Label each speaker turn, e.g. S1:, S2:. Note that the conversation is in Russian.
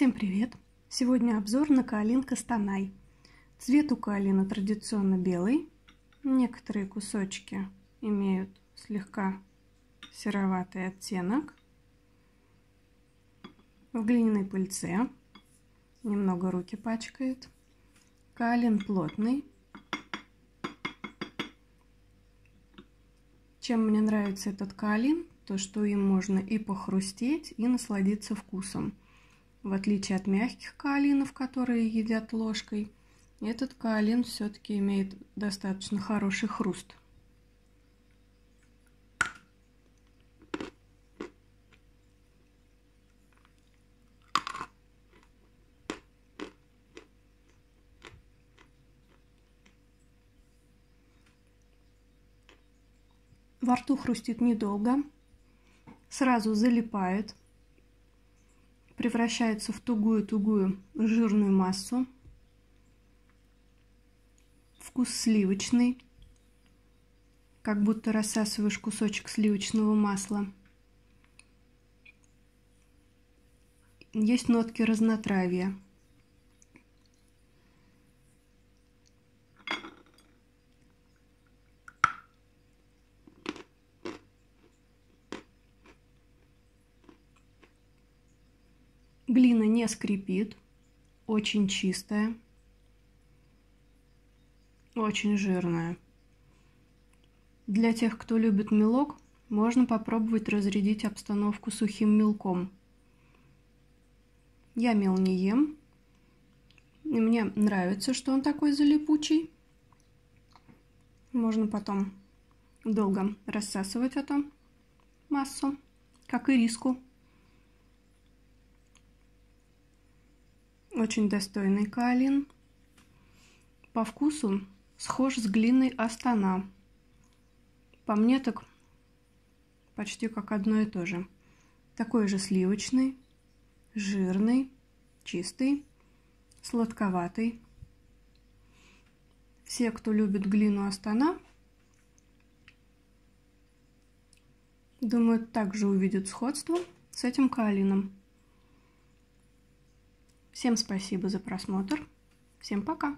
S1: Всем привет! Сегодня обзор на каолин Костанай. Цвет у каолина традиционно белый. Некоторые кусочки имеют слегка сероватый оттенок. В глиняной пыльце. Немного руки пачкает. Каолин плотный. Чем мне нравится этот каолин, то что им можно и похрустеть, и насладиться вкусом. В отличие от мягких каолинов, которые едят ложкой, этот каолин все-таки имеет достаточно хороший хруст. Во рту хрустит недолго, сразу залипает, превращается в тугую-тугую жирную массу. Вкус сливочный, как будто рассасываешь кусочек сливочного масла. Есть нотки разнотравья. Глина не скрипит, очень чистая, очень жирная. Для тех, кто любит мелок, можно попробовать разрядить обстановку сухим мелком. Я мел не ем, и мне нравится, что он такой залипучий. Можно потом долго рассасывать эту массу, как и риску. Очень достойный каолин. По вкусу схож с глиной Астана. По мне так почти как одно и то же. Такой же сливочный, жирный, чистый, сладковатый. Все, кто любит глину Астана, думаю, также увидят сходство с этим каолином. Всем спасибо за просмотр. Всем пока!